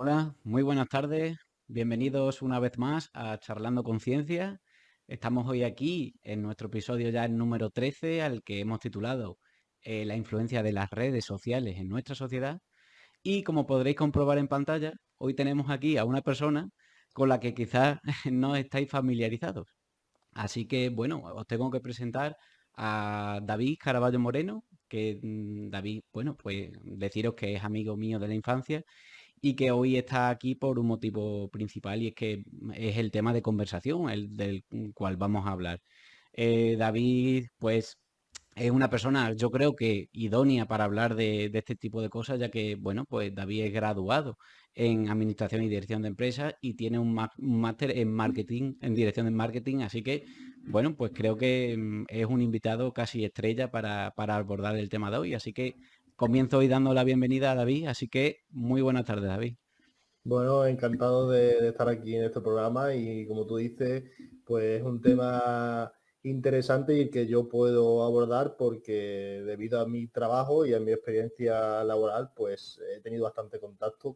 Hola, muy buenas tardes. Bienvenidos una vez más a Charlando con Ciencia. Estamos hoy aquí en nuestro episodio ya el número 13, al que hemos titulado La influencia de las redes sociales en nuestra sociedad. Y como podréis comprobar en pantalla, hoy tenemos aquí a una persona con la que quizás no estáis familiarizados. Así que, bueno, os tengo que presentar a David Caraballo Moreno, que David, bueno, pues deciros que es amigo mío de la infancia y que hoy está aquí por un motivo principal y es que es el tema de conversación, el del cual vamos a hablar. David, pues es una persona, yo creo que idónea para hablar de este tipo de cosas, ya que, bueno, pues David es graduado en Administración y Dirección de Empresas y tiene un máster en Marketing, en Dirección de Marketing, así que, bueno, pues creo que es un invitado casi estrella para abordar el tema de hoy, así que comienzo hoy dando la bienvenida a David, así que muy buenas tardes, David. Bueno, encantado de estar aquí en este programa y como tú dices, pues es un tema interesante y que yo puedo abordar porque debido a mi trabajo y a mi experiencia laboral, pues he tenido bastante contacto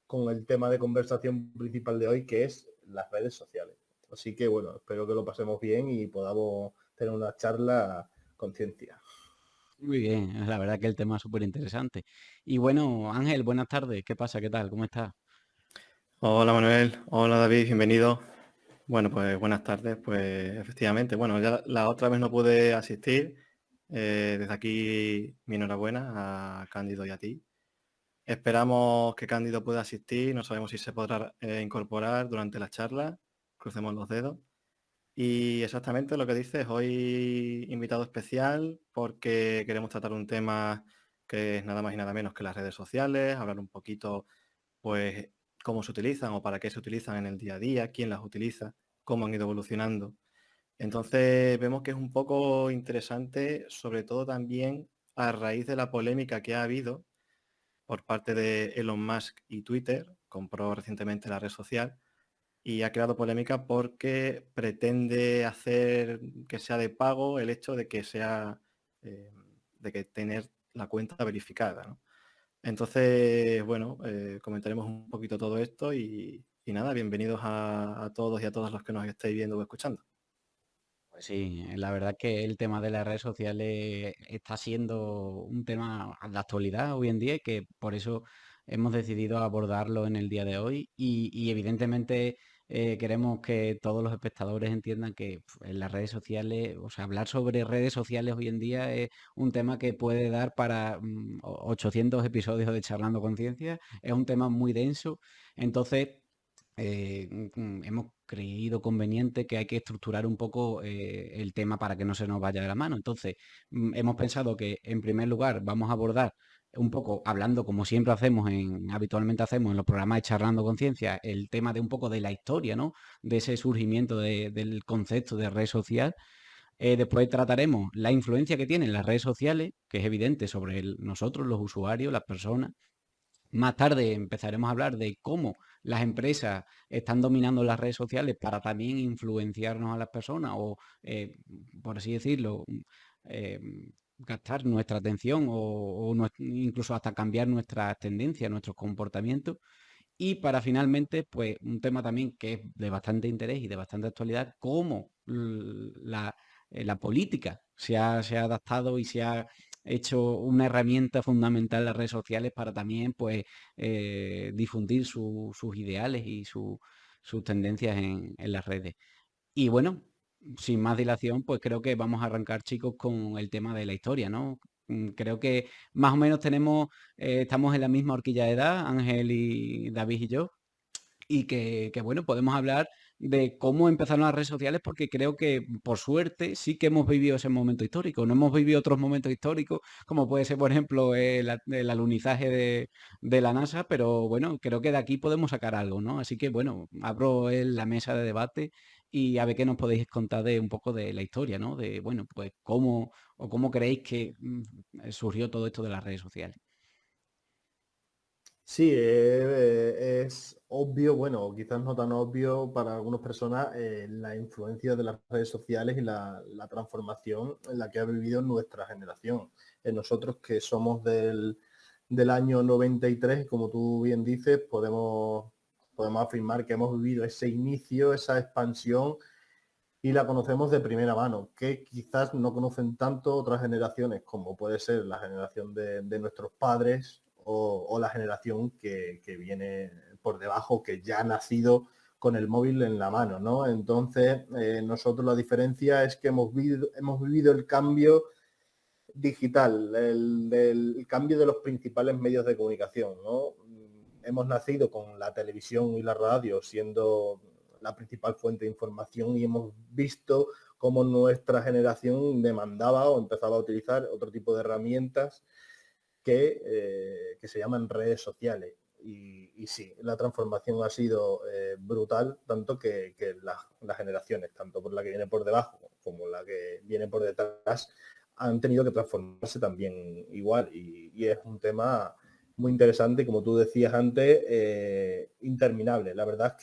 con el tema de conversación principal de hoy, que es las redes sociales. Así que bueno, espero que lo pasemos bien y podamos tener una charla con ciencia. Muy bien, la verdad que el tema es súper interesante. Y bueno, Ángel, buenas tardes. ¿Qué pasa? ¿Qué tal? ¿Cómo estás? Hola Manuel, hola David, bienvenido. Bueno, pues buenas tardes. Pues efectivamente, bueno, ya la otra vez no pude asistir. Desde aquí mi enhorabuena a Cándido y a ti. Esperamos que Cándido pueda asistir, no sabemos si se podrá incorporar durante la charla, crucemos los dedos. Y exactamente lo que dices, hoy invitado especial porque queremos tratar un tema que es nada más y nada menos que las redes sociales, hablar un poquito pues cómo se utilizan o para qué se utilizan en el día a día, quién las utiliza, cómo han ido evolucionando. Entonces vemos que es un poco interesante, sobre todo también a raíz de la polémica que ha habido por parte de Elon Musk y Twitter, compró recientemente la red social y ha creado polémica porque pretende hacer que sea de pago el hecho de que sea, eh, de que tener la cuenta verificada, ¿no? Entonces, bueno, comentaremos un poquito todo esto y nada, bienvenidos a todos y a todas los que nos estéis viendo o escuchando. Pues sí, la verdad que el tema de las redes sociales está siendo un tema de actualidad hoy en día y que por eso hemos decidido abordarlo en el día de hoy y evidentemente queremos que todos los espectadores entiendan que en las redes sociales, o sea, hablar sobre redes sociales hoy en día es un tema que puede dar para 800 episodios de Charlando con Ciencia, es un tema muy denso, entonces hemos creído conveniente que hay que estructurar un poco el tema para que no se nos vaya de la mano. Entonces, hemos pensado que en primer lugar vamos a abordar un poco, hablando como siempre hacemos, habitualmente hacemos en los programas de Charlando Conciencia, el tema de un poco de la historia, ¿no? De ese surgimiento del concepto de red social. Después trataremos la influencia que tienen las redes sociales, que es evidente sobre nosotros, los usuarios, las personas. Más tarde empezaremos a hablar de cómo las empresas están dominando las redes sociales para también influenciarnos a las personas o, por así decirlo, eh, gastar nuestra atención o incluso hasta cambiar nuestras tendencias, nuestros comportamientos. Y para finalmente, pues un tema también que es de bastante interés y de bastante actualidad, cómo la política se ha adaptado y se ha hecho una herramienta fundamental en las redes sociales para también pues difundir sus ideales y sus tendencias en las redes. Y bueno, sin más dilación, pues creo que vamos a arrancar, chicos, con el tema de la historia, ¿no? Creo que más o menos estamos en la misma horquilla de edad, Ángel y David y yo, y que, bueno, podemos hablar de cómo empezaron las redes sociales porque creo que por suerte sí que hemos vivido ese momento histórico. No hemos vivido otros momentos históricos, como puede ser, por ejemplo, el alunizaje de la NASA, pero bueno, creo que de aquí podemos sacar algo, ¿no? Así que bueno, abro la mesa de debate y a ver qué nos podéis contar de un poco de la historia, ¿no? De, bueno, pues cómo creéis que surgió todo esto de las redes sociales. Sí, es obvio, bueno, quizás no tan obvio para algunas personas, la influencia de las redes sociales y la transformación en la que ha vivido nuestra generación. Nosotros que somos del año 93, como tú bien dices, podemos afirmar que hemos vivido ese inicio, esa expansión y la conocemos de primera mano, que quizás no conocen tanto otras generaciones, como puede ser la generación de nuestros padres o la generación que viene por debajo, que ya ha nacido con el móvil en la mano, ¿no? Entonces, nosotros la diferencia es que hemos vivido el cambio digital, el cambio de los principales medios de comunicación, ¿no? Hemos nacido con la televisión y la radio siendo la principal fuente de información y hemos visto cómo nuestra generación demandaba o empezaba a utilizar otro tipo de herramientas que se llaman redes sociales. Y sí, la transformación ha sido brutal, tanto que las generaciones, tanto por la que viene por debajo como la que viene por detrás, han tenido que transformarse también igual. Y es un tema muy interesante, como tú decías antes, interminable. La verdad es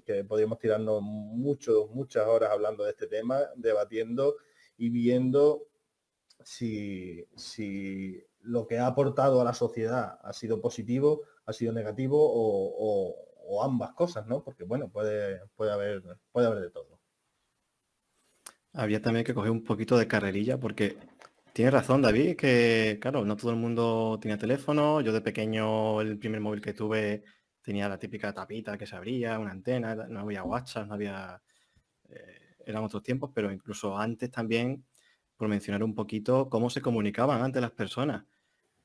que podríamos tirarnos muchas horas hablando de este tema, debatiendo y viendo si lo que ha aportado a la sociedad ha sido positivo, ha sido negativo o ambas cosas, ¿no? Porque bueno, puede haber de todo. Había también que coger un poquito de carrerilla porque tienes razón, David, que claro, no todo el mundo tenía teléfono. Yo de pequeño el primer móvil que tuve tenía la típica tapita que se abría, una antena, no había WhatsApp, no había... eran otros tiempos, pero incluso antes también, por mencionar un poquito, cómo se comunicaban antes las personas.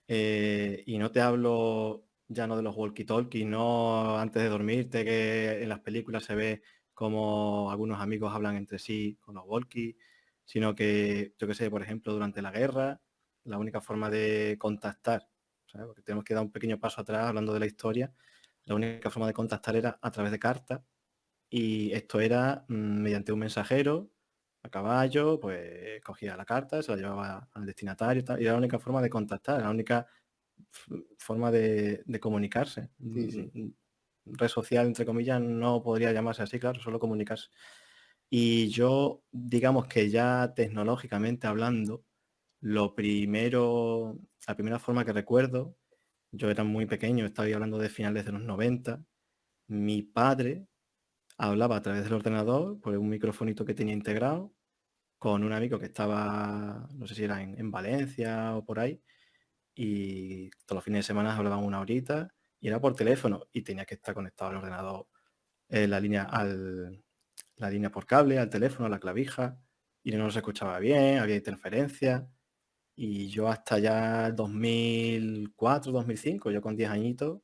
Y no te hablo ya no de los walkie-talkie, no antes de dormirte, que en las películas se ve como algunos amigos hablan entre sí con los walkie, sino que, yo qué sé, por ejemplo, durante la guerra, la única forma de contactar, ¿sabes? Porque tenemos que dar un pequeño paso atrás hablando de la historia, la única forma de contactar era a través de cartas y esto era mediante un mensajero a caballo, pues cogía la carta, se la llevaba al destinatario y tal, y era la única forma de contactar, la única forma de comunicarse. Sí, sí. Red social, entre comillas, no podría llamarse así, claro, solo comunicarse. Y yo, digamos que ya tecnológicamente hablando, lo primero, la primera forma que recuerdo, yo era muy pequeño, estaba hablando de finales de los 90, mi padre hablaba a través del ordenador por un microfonito que tenía integrado con un amigo que estaba, no sé si era en Valencia o por ahí, y todos los fines de semana hablaban una horita y era por teléfono y tenía que estar conectado al ordenador, la línea por cable, al teléfono, a la clavija, y no se escuchaba bien, había interferencia. Y yo hasta ya 2004, 2005, yo con 10 añitos,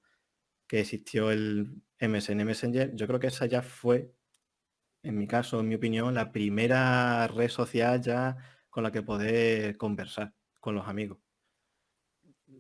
que existió el MSN Messenger, yo creo que esa ya fue, en mi caso, en mi opinión, la primera red social ya con la que poder conversar con los amigos.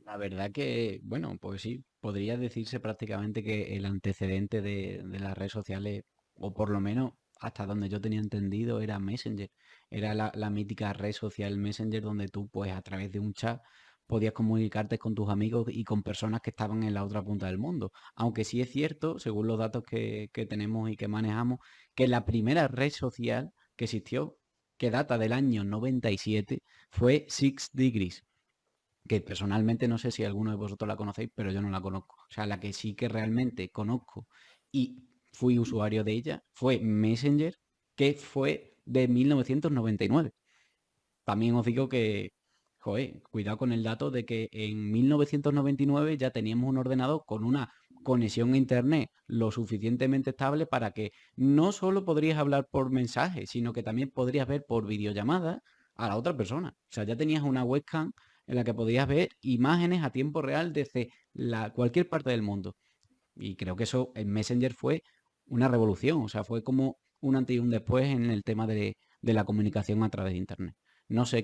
La verdad que, bueno, pues sí, podría decirse prácticamente que el antecedente de las redes sociales, o por lo menos hasta donde yo tenía entendido, era Messenger. Era la mítica red social Messenger donde tú, pues a través de un chat, podías comunicarte con tus amigos y con personas que estaban en la otra punta del mundo. Aunque sí es cierto, según los datos que tenemos y que manejamos, que la primera red social que existió, que data del año 97, fue Six Degrees, que personalmente no sé si alguno de vosotros la conocéis, pero yo no la conozco. O sea, la que sí que realmente conozco y fui usuario de ella fue Messenger, que fue de 1999. También os digo que, joder, cuidado con el dato de que en 1999 ya teníamos un ordenador con una conexión a internet lo suficientemente estable para que no solo podrías hablar por mensaje, sino que también podrías ver por videollamada a la otra persona. O sea, ya tenías una webcam en la que podías ver imágenes a tiempo real desde cualquier parte del mundo. Y creo que eso en Messenger fue una revolución, o sea, fue como un antes y un después en el tema de la comunicación a través de Internet. No sé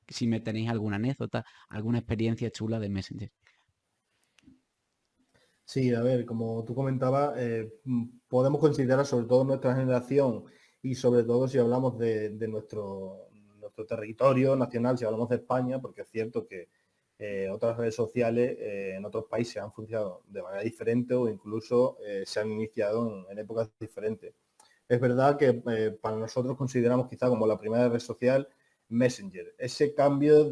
si me tenéis alguna anécdota, alguna experiencia chula de Messenger. Sí, a ver, como tú comentabas, podemos considerar sobre todo nuestra generación y sobre todo si hablamos de nuestro territorio nacional, si hablamos de España, porque es cierto que otras redes sociales en otros países han funcionado de manera diferente o incluso se han iniciado en épocas diferentes. Es verdad que para nosotros consideramos quizá como la primera red social Messenger. Ese cambio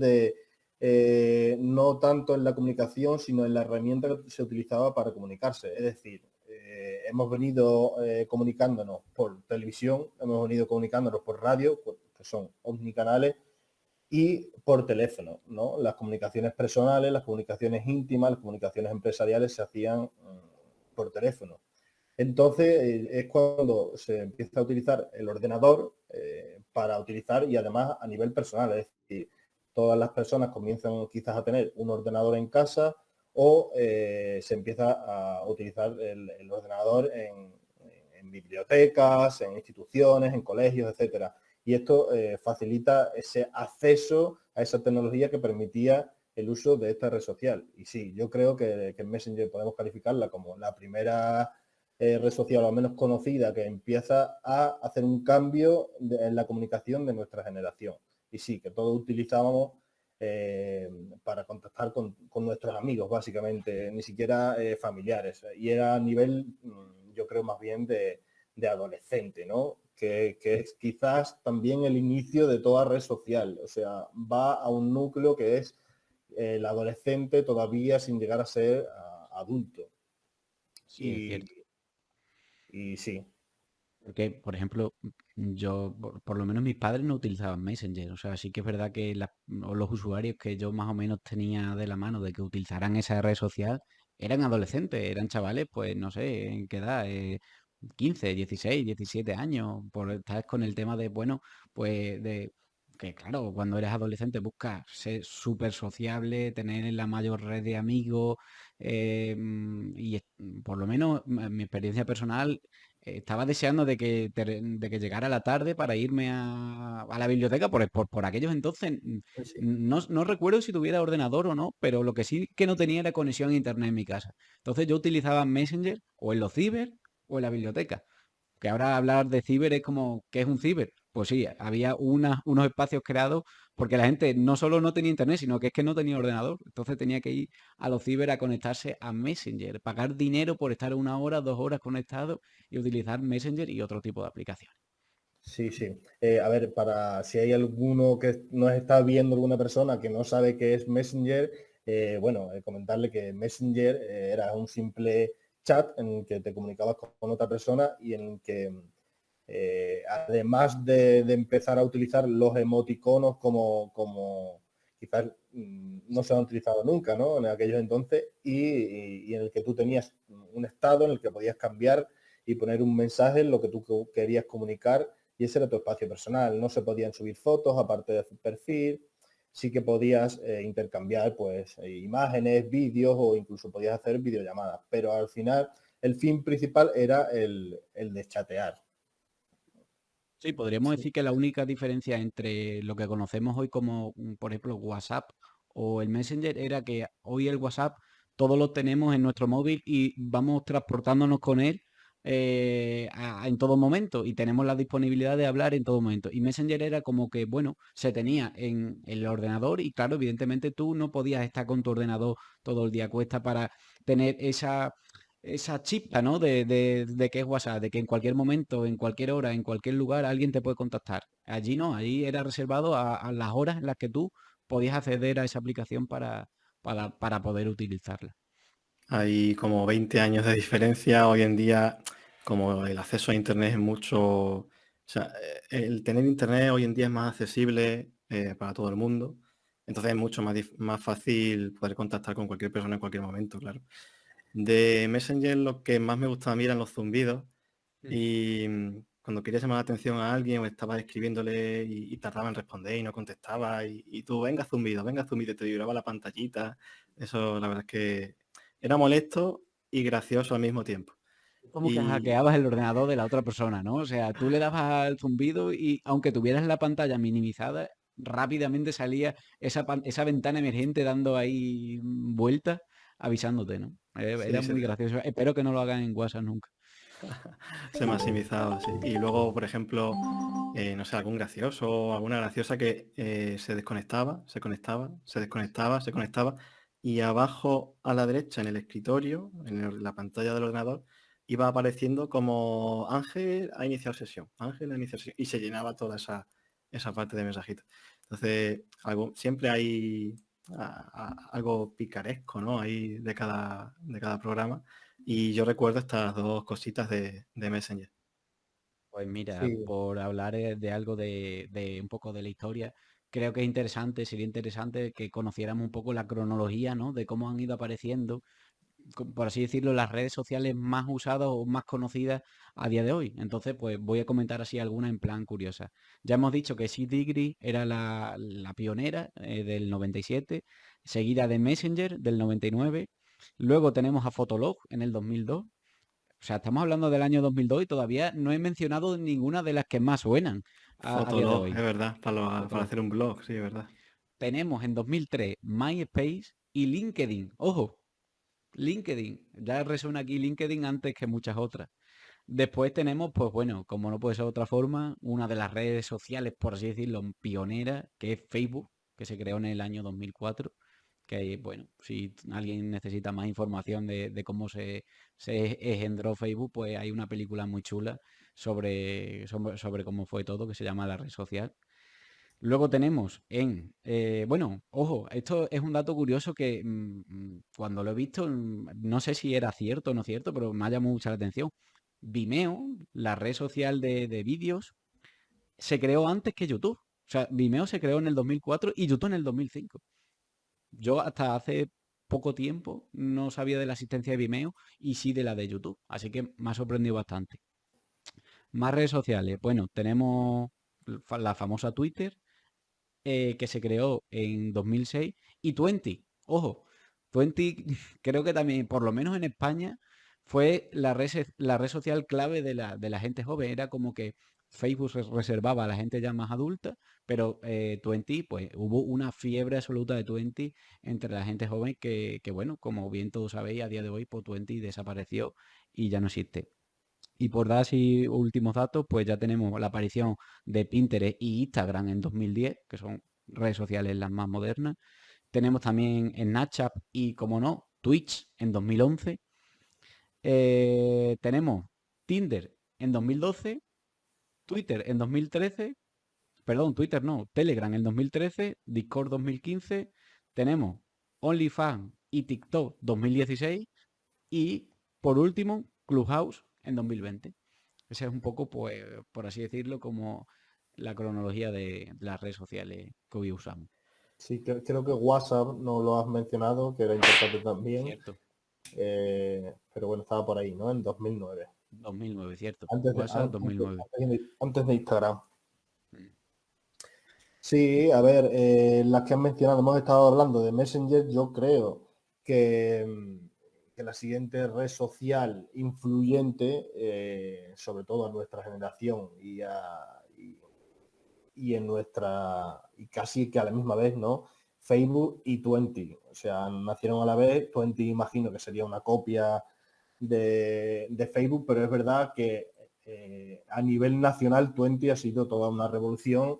no tanto en la comunicación, sino en la herramienta que se utilizaba para comunicarse. Es decir, hemos venido comunicándonos por televisión, hemos venido comunicándonos por radio, que son omnicanales, y por teléfono, ¿no? Las comunicaciones personales, las comunicaciones íntimas, las comunicaciones empresariales se hacían por teléfono. Entonces es cuando se empieza a utilizar el ordenador para utilizar, y además a nivel personal, es decir, todas las personas comienzan quizás a tener un ordenador en casa o se empieza a utilizar el ordenador en bibliotecas, en instituciones, en colegios, etcétera. Y esto facilita ese acceso a esa tecnología que permitía el uso de esta red social. Y sí, yo creo que Messenger podemos calificarla como la primera red social, o al menos conocida, que empieza a hacer un cambio en la comunicación de nuestra generación. Y sí, que todos utilizábamos para contactar con nuestros amigos, básicamente, ni siquiera familiares. Y era a nivel, yo creo, más bien de adolescente, ¿no? Que es quizás también el inicio de toda red social. O sea, va a un núcleo que es el adolescente todavía sin llegar a ser adulto. Sí, es cierto. Y sí. Porque, por ejemplo, yo, por lo menos mis padres no utilizaban Messenger. O sea, sí que es verdad que o los usuarios que yo más o menos tenía de la mano de que utilizaran esa red social eran adolescentes, eran chavales, pues no sé, ¿en qué edad? 15, 16, 17 años, por estar con el tema de, bueno, pues de que claro, cuando eres adolescente buscas ser súper sociable, tener la mayor red de amigos, por lo menos en mi experiencia personal, estaba deseando de que llegara la tarde para irme a la biblioteca por aquellos entonces. Sí. No recuerdo si tuviera ordenador o no, pero lo que sí que no tenía era conexión a internet en mi casa. Entonces yo utilizaba Messenger o en los ciber o en la biblioteca. Que ahora hablar de ciber es como, ¿qué es un ciber? Pues sí, había unos espacios creados porque la gente no solo no tenía internet, sino que es que no tenía ordenador. Entonces tenía que ir a los ciber a conectarse a Messenger, pagar dinero por estar 1 hora, 2 horas conectado y utilizar Messenger y otro tipo de aplicaciones. Sí, sí. A ver, para si hay alguno que nos está viendo, alguna persona que no sabe qué es Messenger, bueno, comentarle que Messenger era un simple chat en el que te comunicabas con otra persona y en el que además de empezar a utilizar los emoticonos como quizás no se han utilizado nunca, ¿no? En aquellos entonces, y en el que tú tenías un estado en el que podías cambiar y poner un mensaje en lo que tú querías comunicar, y ese era tu espacio personal. No se podían subir fotos aparte de tu perfil, sí que podías intercambiar pues imágenes, vídeos o incluso podías hacer videollamadas, pero al final el fin principal era el de chatear. Sí, podríamos Sí, decir que la única diferencia entre lo que conocemos hoy como, por ejemplo, WhatsApp o el Messenger era que hoy el WhatsApp todos lo tenemos en nuestro móvil y vamos transportándonos con él en todo momento y tenemos la disponibilidad de hablar en todo momento. Y Messenger era como que, bueno, se tenía en el ordenador y claro, evidentemente tú no podías estar con tu ordenador todo el día a cuesta para tener esa chispa, ¿no? De que es WhatsApp, de que en cualquier momento, en cualquier hora, en cualquier lugar, alguien te puede contactar. Allí no, allí era reservado a las horas en las que tú podías acceder a esa aplicación para poder utilizarla. Hay como 20 años de diferencia. Hoy en día, como el acceso a Internet es mucho... O sea, el tener Internet hoy en día es más accesible para todo el mundo. Entonces es mucho más fácil poder contactar con cualquier persona en cualquier momento, claro. De Messenger lo que más me gustaba a mí eran los zumbidos. Mm. Y cuando querías llamar la atención a alguien o estabas escribiéndole y tardaba en responder y no contestaba y tú, venga zumbido, te vibraba la pantallita. Eso la verdad es que era molesto y gracioso al mismo tiempo. Como que Y hackeabas el ordenador de la otra persona, ¿no? O sea, tú le dabas al zumbido y aunque tuvieras la pantalla minimizada, rápidamente salía esa ventana emergente dando ahí vueltas, avisándote, ¿no? sí, Era muy gracioso. Espero que no lo hagan en WhatsApp nunca. se maximizaba, sí. Y luego, por ejemplo, no sé, algún gracioso o alguna graciosa que se desconectaba, se conectaba, se desconectaba, se conectaba y abajo a la derecha en el escritorio, la pantalla del ordenador, iba apareciendo como Ángel ha iniciado sesión, Ángel ha iniciado sesión y se llenaba toda esa parte de mensajitos. Entonces, siempre hay algo picaresco, ¿no? Ahí de cada programa. Y yo recuerdo estas dos cositas de Messenger. Pues mira, Sí, por hablar de algo de un poco de la historia, creo que es interesante, sería interesante que conociéramos un poco la cronología, ¿no? De cómo han ido apareciendo, por así decirlo, las redes sociales más usadas o más conocidas a día de hoy. Entonces, pues voy a comentar así algunas en plan curiosa. Ya hemos dicho que Degree era la pionera del 97, seguida de Messenger del 99. Luego tenemos a Fotolog en el 2002. O sea, estamos hablando del año 2002 y todavía no he mencionado ninguna de las que más suenan a día de Fotolog, es hoy. verdad, para Fotolog. hacer un blog, sí, es verdad. Tenemos en 2003 MySpace y LinkedIn. Ojo, LinkedIn. Ya resuena aquí LinkedIn antes que muchas otras. Después tenemos, pues bueno, como no puede ser de otra forma, una de las redes sociales, por así decirlo, pionera, que es Facebook, que se creó en el año 2004. Que, bueno, si alguien necesita más información de cómo se engendró Facebook, pues hay una película muy chula sobre cómo fue todo, que se llama La Red Social. Luego tenemos bueno, ojo, esto es un dato curioso que cuando lo he visto, no sé si era cierto o no cierto, pero me ha llamado mucha la atención. Vimeo, la red social de vídeos, se creó antes que YouTube. O sea, Vimeo se creó en el 2004 y YouTube en el 2005. Yo hasta hace poco tiempo no sabía de la existencia de Vimeo y sí de la de YouTube. Así que me ha sorprendido bastante. Más redes sociales. Bueno, tenemos la famosa Twitter, que se creó en 2006, y Twenty. Ojo, Twenty creo que también, por lo menos en España, fue la red social clave de la gente joven. Era como que Facebook se reservaba a la gente ya más adulta, pero Twenty, pues hubo una fiebre absoluta de Twenty entre la gente joven bueno, como bien todos sabéis, a día de hoy, pues Twenty desapareció y ya no existe. Y por dar así últimos datos, pues ya tenemos la aparición de Pinterest y Instagram en 2010, que son redes sociales las más modernas. Tenemos también Snapchat y, como no, Twitch en 2011. Tenemos Tinder en 2012, Twitter en 2013, perdón, Twitter no, Telegram en 2013, Discord 2015. Tenemos OnlyFans y TikTok 2016 y, por último, Clubhouse en 2020. Esa es un poco, pues, por así decirlo, como la cronología de las redes sociales que hoy usamos. sí, creo que WhatsApp no lo has mencionado, que era importante también, Cierto, pero bueno, estaba por ahí, ¿no? En 2009. 2009, cierto. Antes de, WhatsApp 2009. antes de Instagram. Mm. Sí, a ver, las que han mencionado, hemos estado hablando de Messenger, yo creo que, que la siguiente red social influyente, sobre todo a nuestra generación y en nuestra, y casi que a la misma vez, ¿no? Facebook y Twenty, o sea, nacieron a la vez. Twenty imagino que sería una copia de Facebook, pero es verdad que a nivel nacional Twenty ha sido toda una revolución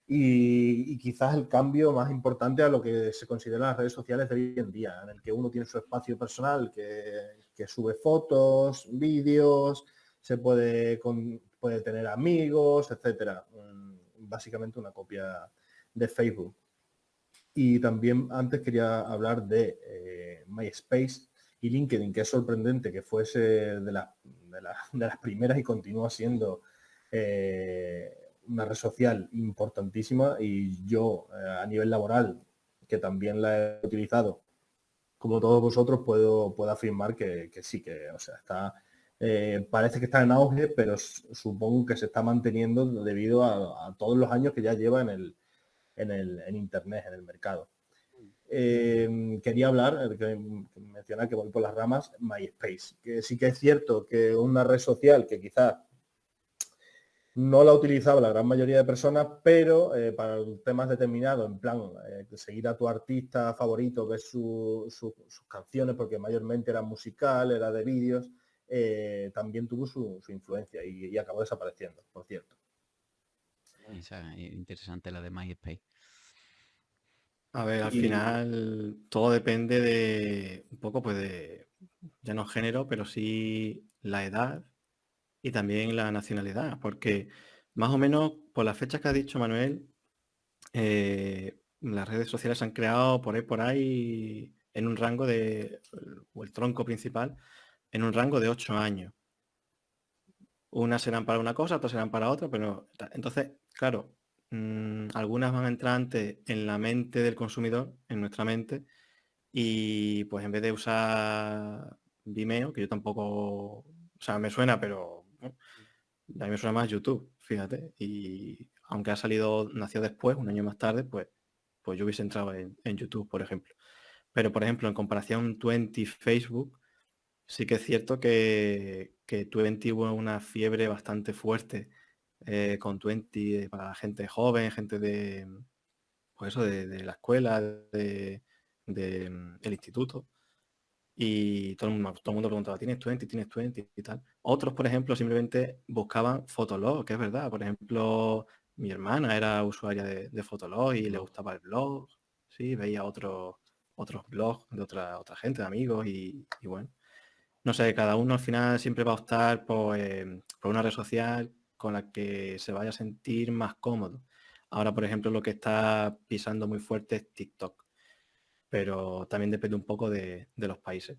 y quizás el cambio más importante a lo que se consideran las redes sociales de hoy en día, en el que uno tiene su espacio personal, que sube fotos, vídeos, puede tener amigos, etcétera. Básicamente una copia de Facebook. Y también antes quería hablar de MySpace y LinkedIn, que es sorprendente que fuese de las primeras y continúa siendo una red social importantísima. Y yo, a nivel laboral, que también la he utilizado, como todos vosotros, puedo afirmar que sí, que o sea, parece que está en auge, pero supongo que se está manteniendo debido a todos los años que ya lleva en Internet, en el mercado. Quería hablar, mencionar que voy por las ramas, MySpace, que sí que es cierto que una red social que quizás no la utilizaba la gran mayoría de personas, pero para temas determinados, en plan, seguir a tu artista favorito, ver sus canciones, porque mayormente era musical, era de vídeos, también tuvo su influencia y acabó desapareciendo, por cierto. Esa es interesante, la de MySpace. A ver, al Y final todo depende de un poco, pues de, ya no género, pero sí la edad y también la nacionalidad, porque más o menos por las fechas que ha dicho Manuel, las redes sociales se han creado por ahí, en un rango o el tronco principal, en un rango de 8 años. Unas serán para una cosa, otras serán para otra, pero entonces, claro, algunas van a entrar antes en la mente del consumidor, en nuestra mente, y pues en vez de usar Vimeo, que yo tampoco, o sea, me suena, pero a mí me suena más YouTube, fíjate, y aunque nació después, un año más tarde, pues yo hubiese entrado en YouTube, por ejemplo. Pero, por ejemplo, en comparación Twenty Facebook, sí que es cierto que Twenty hubo una fiebre bastante fuerte con Twenty para la gente joven, gente pues eso, de la escuela, el instituto. Y todo el mundo preguntaba, ¿tienes Twenty? ¿Tienes Twenty? Y tal. Otros, por ejemplo, simplemente buscaban Fotolog, que es verdad. Por ejemplo, mi hermana era usuaria de Fotolog y le gustaba el blog. Sí, veía otros blogs de otra gente, de amigos y bueno. No sé, cada uno al final siempre va a optar por una red social con la que se vaya a sentir más cómodo. Ahora, por ejemplo, lo que está pisando muy fuerte es TikTok, pero también depende un poco de los países.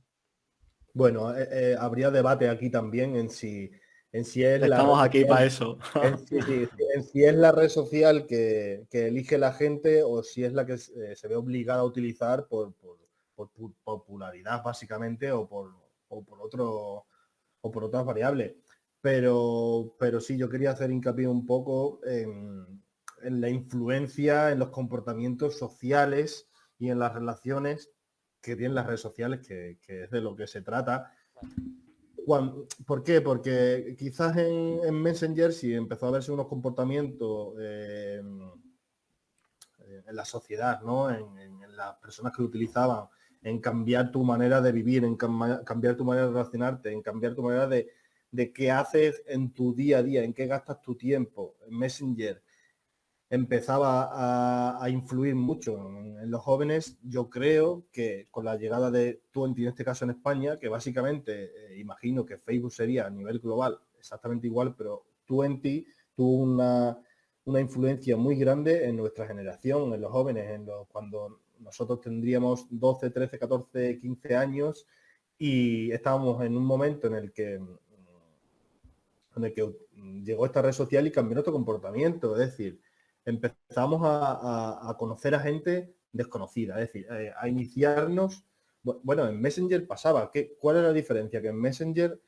Bueno, habría debate aquí también en si es la red Estamos aquí para social, eso. en si es la red social que elige la gente o si es la que se ve obligada a utilizar por popularidad básicamente o por otro, o por otras variables. Pero sí, yo quería hacer hincapié un poco en la influencia, en los comportamientos sociales y en las relaciones que tienen las redes sociales, que es de lo que se trata. ¿Por qué? Porque quizás en Messenger sí empezó a verse unos comportamientos en la sociedad, ¿no? En las personas que lo utilizaban, en cambiar tu manera de vivir, en cambiar tu manera de relacionarte, en cambiar tu manera de qué haces en tu día a día, en qué gastas tu tiempo. En Messenger empezaba a influir mucho en los jóvenes. Yo creo que con la llegada de Twenty, en este caso en España, que básicamente imagino que Facebook sería a nivel global exactamente igual, pero Twenty tuvo una influencia muy grande en nuestra generación, en los jóvenes, cuando nosotros tendríamos 12, 13, 14, 15 años y estábamos en un momento en el que llegó esta red social y cambió nuestro comportamiento. Es decir, empezamos a conocer a gente desconocida, es decir, a iniciarnos. Bueno, en Messenger pasaba. ¿Cuál era la diferencia? Que en Messenger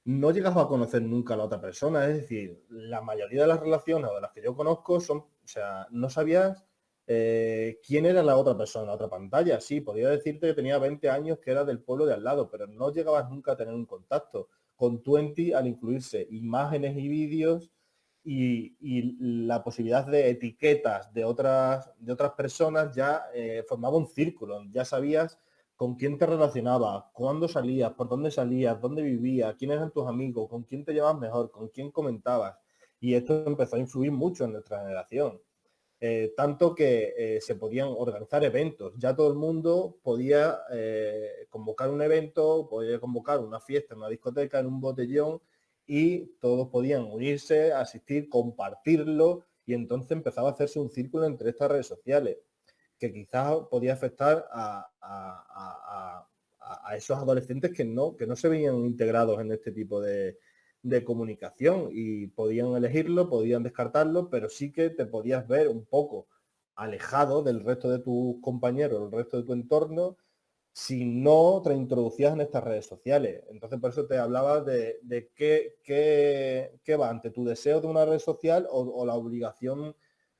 no llegabas a conocer nunca a la otra persona. Es decir, la mayoría de las relaciones o de las que yo conozco o sea, no sabías quién era la otra persona, la otra pantalla. Sí, podía decirte que tenía 20 años, que era del pueblo de al lado, pero no llegabas nunca a tener un contacto. Con Twenty, al incluirse imágenes y vídeos y la posibilidad de etiquetas de otras personas, ya formaba un círculo, ya sabías con quién te relacionabas, cuándo salías, por dónde salías, dónde vivías, quiénes eran tus amigos, con quién te llevabas mejor, con quién comentabas. Y esto empezó a influir mucho en nuestra generación. Tanto que se podían organizar eventos. Ya todo el mundo podía convocar un evento, podía convocar una fiesta en una discoteca, en un botellón, y todos podían unirse, asistir, compartirlo, y entonces empezaba a hacerse un círculo entre estas redes sociales que quizás podía afectar a esos adolescentes que no se veían integrados en este tipo de comunicación y podían elegirlo, podían descartarlo, pero sí que te podías ver un poco alejado del resto de tus compañeros, del resto de tu entorno, si no te introducías en estas redes sociales. Entonces, por eso te hablaba de qué va ante tu deseo de una red social o la obligación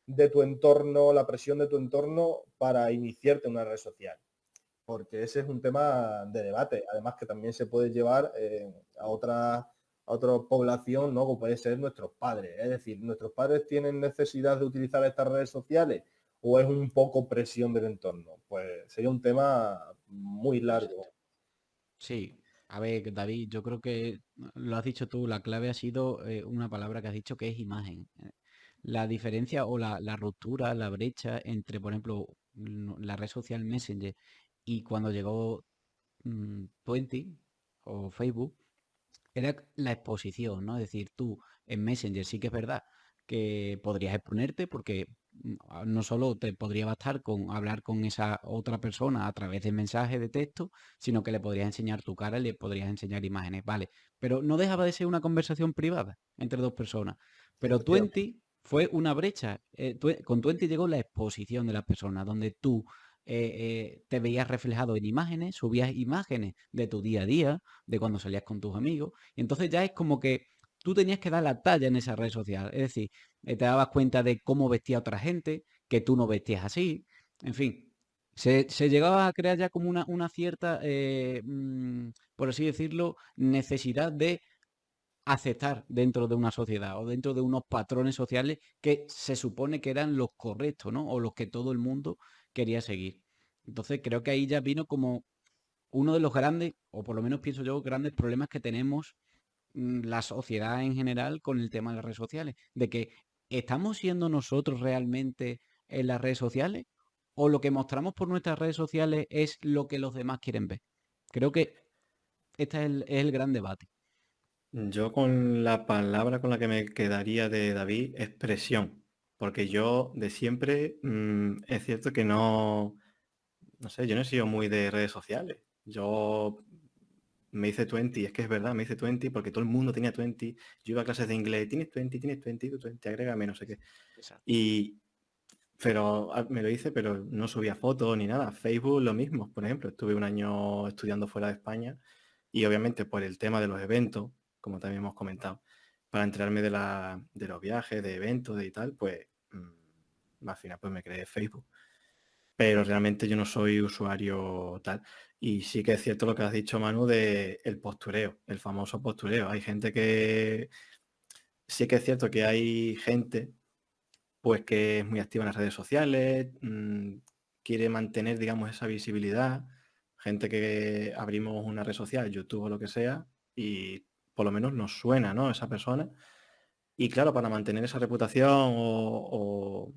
de tu entorno, la presión de tu entorno para iniciarte en una red social. Porque ese es un tema de debate. Además que también se puede llevar a otra población, ¿no? Como puede ser nuestros padres. Es decir, ¿nuestros padres tienen necesidad de utilizar estas redes sociales o es un poco presión del entorno? Pues sería un tema muy largo. Sí, a ver, David, yo creo que lo has dicho tú, la clave ha sido una palabra que has dicho que es imagen. La diferencia o la ruptura, la brecha entre, por ejemplo, la red social Messenger y cuando llegó Twenty o Facebook, era la exposición, ¿no? Es decir, tú en Messenger sí que es verdad que podrías exponerte porque no solo te podría bastar con hablar con esa otra persona a través de mensajes de texto, sino que le podrías enseñar tu cara y le podrías enseñar imágenes, vale. Pero no dejaba de ser una conversación privada entre dos personas. Pero Efectivamente. Twenty fue una brecha. Con Twenty llegó la exposición de las personas, donde tú te veías reflejado en imágenes, subías imágenes de tu día a día, de cuando salías con tus amigos, y entonces ya es como que tú tenías que dar la talla en esa red social. Es decir, te dabas cuenta de cómo vestía otra gente, que tú no vestías así, en fin. Se llegaba a crear ya como una cierta, por así decirlo, necesidad de aceptar dentro de una sociedad o dentro de unos patrones sociales que se supone que eran los correctos, ¿no? O los que todo el mundo quería seguir. Entonces creo que ahí ya vino como uno de los grandes, o por lo menos pienso yo, grandes problemas que tenemos la sociedad en general con el tema de las redes sociales, de que estamos siendo nosotros realmente en las redes sociales o lo que mostramos por nuestras redes sociales es lo que los demás quieren ver. Creo que este es el gran debate. Yo con la palabra con la que me quedaría de David es presión, porque yo de siempre es cierto que no sé, yo no he sido muy de redes sociales. Yo me hice 20, es que es verdad, me hice 20 porque todo el mundo tenía 20. Yo iba a clases de inglés, tienes 20, tú 20, agrégame, no sé qué. Exacto. Y, pero me lo hice, pero no subía fotos ni nada. Facebook lo mismo, por ejemplo, estuve un año estudiando fuera de España y obviamente por el tema de los eventos, como también hemos comentado, para enterarme de los viajes, de eventos, de y tal, pues al final pues me creé Facebook. Pero realmente yo no soy usuario tal. Y sí que es cierto lo que has dicho, Manu, de el postureo, el famoso postureo. Hay gente que, sí que es cierto que hay gente pues que es muy activa en las redes sociales, quiere mantener, digamos, esa visibilidad. Gente que abrimos una red social, YouTube o lo que sea, y por lo menos nos suena, ¿no? Esa persona. Y claro, para mantener esa reputación o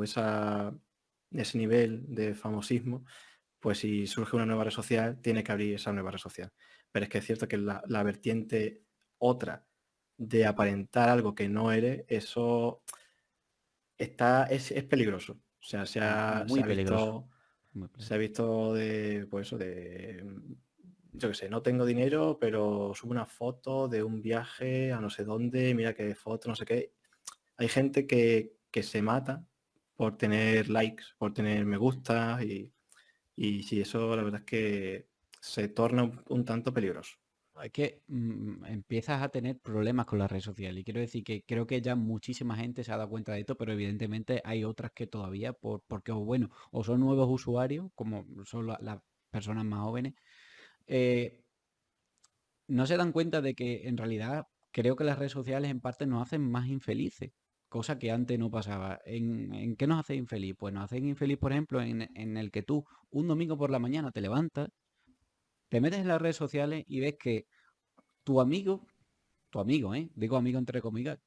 ese nivel de famosismo, pues si surge una nueva red social, tiene que abrir esa nueva red social. Pero es que es cierto que la vertiente otra de aparentar algo que no eres, eso es peligroso. O sea, Muy peligroso. Muy se ha peligroso. visto de, pues eso, yo qué sé, no tengo dinero, pero subo una foto de un viaje a no sé dónde, mira qué foto, no sé qué. Hay gente que se mata por tener likes, por tener me gusta y sí, eso la verdad es que se torna un tanto peligroso. Es que empiezas a tener problemas con las redes sociales. Y quiero decir que creo que ya muchísima gente se ha dado cuenta de esto, pero evidentemente hay otras que todavía, porque o bueno, o son nuevos usuarios, como son las personas más jóvenes, eh, no se dan cuenta de que en realidad creo que las redes sociales en parte nos hacen más infelices, cosa que antes no pasaba. ¿En qué nos hace infeliz? Pues nos hacen infeliz, por ejemplo, en el que tú un domingo por la mañana te levantas, te metes en las redes sociales y ves que tu amigo, tu amigo, ¿eh? Digo amigo entre comillas,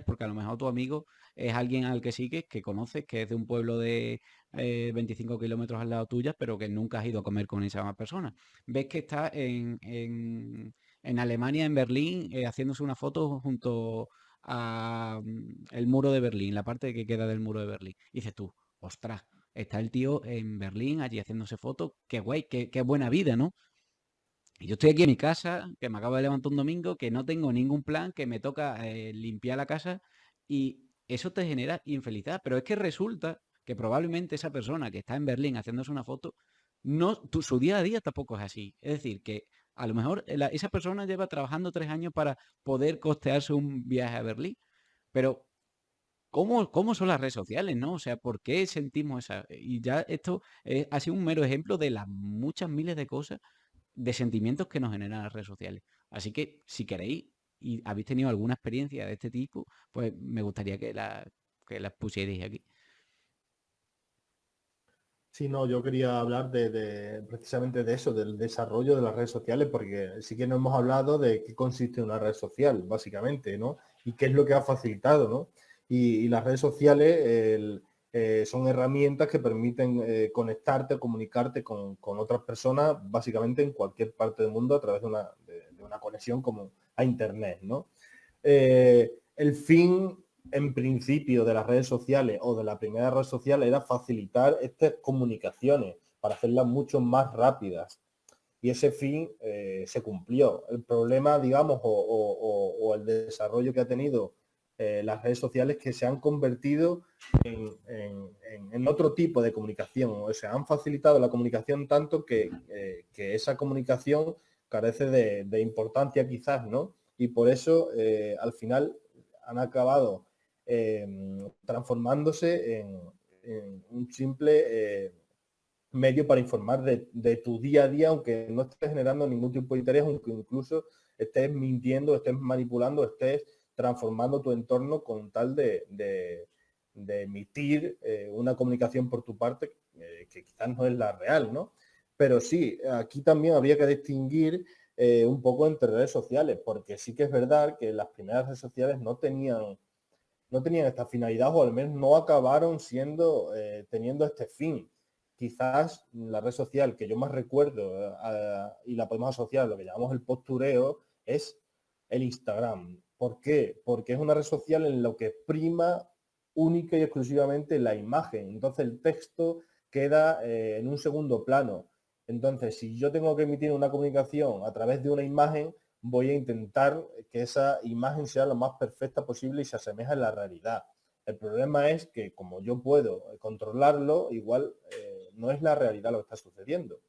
porque a lo mejor tu amigo es alguien al que sigues, que conoces, que es de un pueblo de 25 kilómetros al lado tuya, pero que nunca has ido a comer con esa misma persona. Ves que está en Alemania, en Berlín, haciéndose una foto junto a el muro de Berlín, la parte que queda del muro de Berlín. Y dices tú, ostras, está el tío en Berlín allí haciéndose fotos, qué guay, qué buena vida, ¿no? Y yo estoy aquí en mi casa, que me acabo de levantar un domingo, que no tengo ningún plan, que me toca limpiar la casa y eso te genera infelicidad. Pero es que resulta que probablemente esa persona que está en Berlín haciéndose una foto, no, su día a día tampoco es así. Es decir, que a lo mejor esa persona lleva trabajando 3 años para poder costearse un viaje a Berlín. Pero ¿cómo son las redes sociales, no? O sea, ¿por qué sentimos esa? Y ya esto ha sido un mero ejemplo de las muchas miles de cosas de sentimientos que nos generan las redes sociales. Así que si queréis y habéis tenido alguna experiencia de este tipo, pues me gustaría que las pusierais aquí. Sí, no, yo quería hablar precisamente de eso, del desarrollo de las redes sociales, porque sí que no hemos hablado de qué consiste una red social, básicamente, ¿no? Y qué es lo que ha facilitado, ¿no? Y las redes sociales son herramientas que permiten conectarte, comunicarte con otras personas, básicamente en cualquier parte del mundo a través de una conexión como a Internet, ¿no? El fin en principio de las redes sociales o de la primera red social era facilitar estas comunicaciones para hacerlas mucho más rápidas. Y ese fin se cumplió. El problema, digamos, o el desarrollo que ha tenido las redes sociales que se han convertido en otro tipo de comunicación. O sea, han facilitado la comunicación tanto que esa comunicación carece de importancia quizás, ¿no? Y por eso al final han acabado transformándose en un simple medio para informar de tu día a día, aunque no estés generando ningún tipo de interés, aunque incluso estés mintiendo, estés manipulando, estés transformando tu entorno con tal de emitir una comunicación por tu parte que quizás no es la real, ¿no? Pero sí, aquí también habría que distinguir un poco entre redes sociales, porque sí que es verdad que las primeras redes sociales no tenían esta finalidad, o al menos no acabaron teniendo este fin. Quizás la red social que yo más recuerdo y la podemos asociar a lo que llamamos el postureo es el Instagram. ¿Por qué? Porque es una red social en lo que prima única y exclusivamente la imagen. Entonces el texto queda en un segundo plano. Entonces, si yo tengo que emitir una comunicación a través de una imagen, voy a intentar que esa imagen sea lo más perfecta posible y se asemeja a la realidad. El problema es que como yo puedo controlarlo, igual no es la realidad lo que está sucediendo.